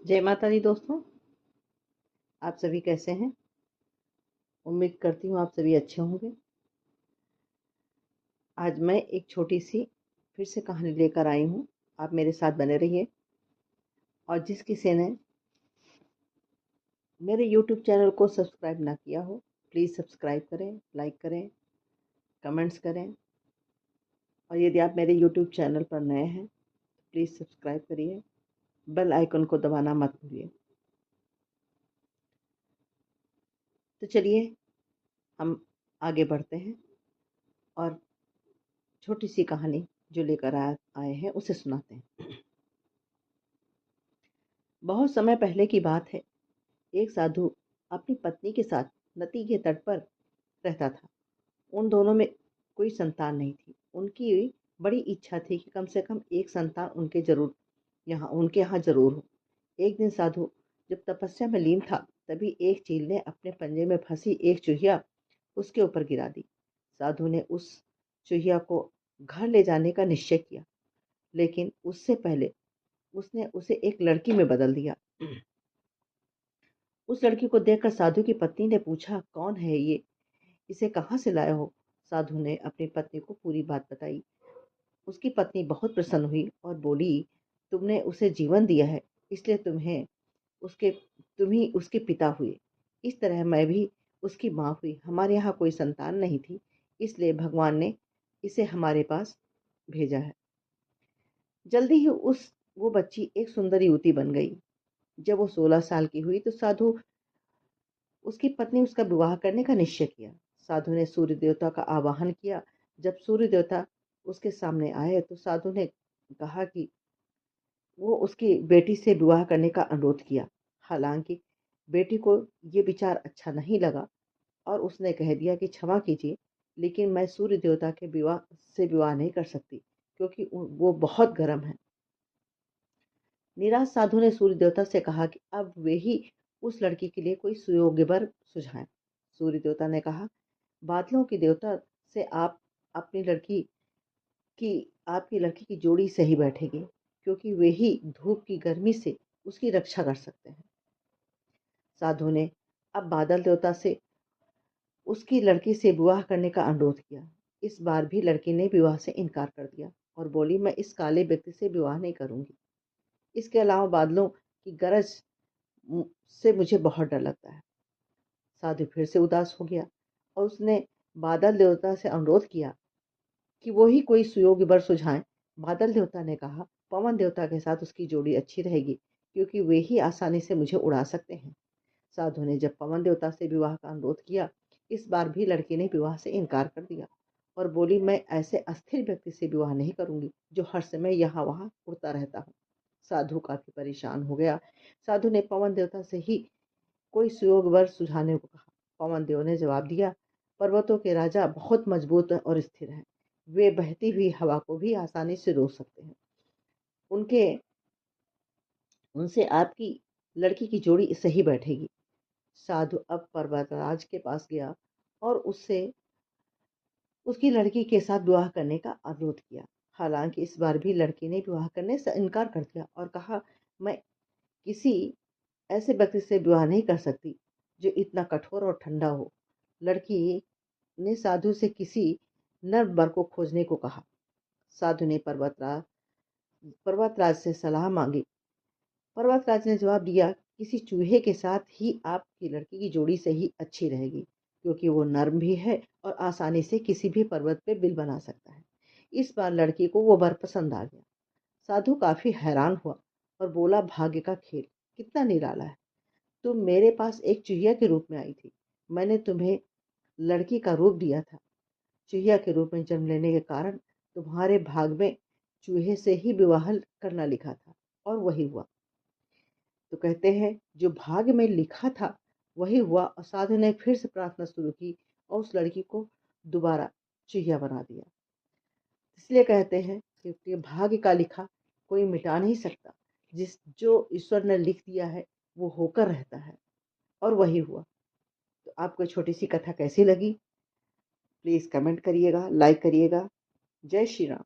जय माता दी दोस्तों। आप सभी कैसे हैं? उम्मीद करती हूँ आप सभी अच्छे होंगे। आज मैं एक छोटी सी फिर से कहानी लेकर आई हूँ। आप मेरे साथ बने रहिए। और जिस किसी ने मेरे YouTube चैनल को सब्सक्राइब ना किया हो, प्लीज़ सब्सक्राइब करें, लाइक करें, कमेंट्स करें। और यदि आप मेरे YouTube चैनल पर नए हैं तो प्लीज़ सब्सक्राइब करिए, बेल आइकन को दबाना मत भूलिए। तो चलिए हम आगे बढ़ते हैं और छोटी सी कहानी जो लेकर आए हैं उसे सुनाते हैं। बहुत समय पहले की बात है। एक साधु अपनी पत्नी के साथ नदी के तट पर रहता था। उन दोनों में कोई संतान नहीं थी। उनकी बड़ी इच्छा थी कि कम से कम एक संतान उनके यहाँ जरूर हो। एक दिन साधु जब तपस्या में लीन था, तभी एक चील ने अपने पंजे में फंसी एक चूहिया उसके ऊपर गिरा दी। साधु ने उस चूहिया को घर ले जाने का निश्चय किया, लेकिन उससे पहले उसने उसे एक लड़की में बदल दिया। उस लड़की को देखकर साधु की पत्नी ने पूछा, कौन है ये? इसे कहाँ से लाए हो? साधु ने अपनी पत्नी को पूरी बात बताई। उसकी पत्नी बहुत प्रसन्न हुई और बोली, तुमने उसे जीवन दिया है, इसलिए उसके तुम ही उसके पिता हुए। इस तरह मैं भी उसकी माँ हुई। हमारे यहाँ कोई संतान नहीं थी, इसलिए भगवान ने इसे हमारे पास भेजा है। जल्दी ही वो बच्ची एक सुंदर युवती बन गई। जब वो 16 साल की हुई तो उसकी पत्नी उसका विवाह करने का निश्चय किया। साधु ने सूर्य देवता का आवाहन किया। जब सूर्य देवता उसके सामने आए तो साधु ने कहा कि वो उसकी बेटी से विवाह करने का अनुरोध किया। हालांकि बेटी को ये विचार अच्छा नहीं लगा और उसने कह दिया कि क्षमा कीजिए, लेकिन मैं सूर्य देवता के विवाह नहीं कर सकती, क्योंकि वो बहुत गर्म है। निराश साधु ने सूर्य देवता से कहा कि अब वे ही उस लड़की के लिए कोई सुयोग्य वर सुझाएं। सूर्य देवता ने कहा, बादलों के देवता से अपनी लड़की की आपकी लड़की की जोड़ी सही बैठेगी, क्योंकि वे ही धूप की गर्मी से उसकी रक्षा कर सकते हैं। साधु ने अब बादल देवता से उसकी लड़की से विवाह करने का अनुरोध किया। इस बार भी लड़की ने विवाह से इनकार कर दिया और बोली, मैं इस काले व्यक्ति से विवाह नहीं करूंगी। इसके अलावा बादलों की गरज से मुझे बहुत डर लगता है। साधु फिर से उदास हो गया और उसने बादल देवता से अनुरोध किया कि वो ही कोई सुयोग्य वर सुझाएं। बादल देवता ने कहा, पवन देवता के साथ उसकी जोड़ी अच्छी रहेगी, क्योंकि वे ही आसानी से मुझे उड़ा सकते हैं। साधु ने जब पवन देवता से विवाह का अनुरोध किया, इस बार भी लड़की ने विवाह से इनकार कर दिया और बोली, मैं ऐसे अस्थिर व्यक्ति से विवाह नहीं करूंगी जो हर समय यहाँ वहां उड़ता रहता हो। साधु काफी परेशान हो गया। साधु ने पवन देवता से ही कोई सुयोग वर सुझाने को कहा। पवन देव ने जवाब दिया, पर्वतों के राजा बहुत मजबूत और स्थिर हैं। वे बहती हुई हवा को भी आसानी से रोक सकते हैं। उनके उनसे आपकी लड़की की जोड़ी सही बैठेगी। साधु अब पर्वतराज के पास गया और उससे उसकी लड़की के साथ विवाह करने का अनुरोध किया। हालांकि इस बार भी लड़की ने विवाह करने से इनकार कर दिया और कहा, मैं किसी ऐसे व्यक्ति से विवाह नहीं कर सकती जो इतना कठोर और ठंडा हो। लड़की ने साधु से किसी नर वर को खोजने को कहा। साधु ने पर्वतराज से सलाह मांगी। पर्वतराज ने जवाब दिया, किसी चूहे के साथ ही आपकी लड़की की जोड़ी से ही अच्छी रहेगी, क्योंकि वो नर्म भी है और आसानी से किसी भी पर्वत पे बिल बना सकता है। इस बार लड़की को वो वर पसंद आ गया। साधु काफी हैरान हुआ और बोला, भाग्य का खेल, कितना निराला है। तुम मेरे पास एक चूहिया के रूप में आई थी। मैंने तुम्हें लड़की का रूप दिया था। चूहिया के रूप में जन्म लेने के कारण तुम्हारे भाग में चूहे से ही विवाह करना लिखा था, और वही हुआ। तो कहते हैं, जो भाग्य में लिखा था वही हुआ। और साधु ने फिर से प्रार्थना शुरू की और उस लड़की को दोबारा चूहिया बना दिया। इसलिए कहते हैं कि भाग्य का लिखा कोई मिटा नहीं सकता। जो ईश्वर ने लिख दिया है वो होकर रहता है, और वही हुआ। तो आपको छोटी सी कथा कैसी लगी? प्लीज कमेंट करिएगा, लाइक करिएगा। जय श्री राम।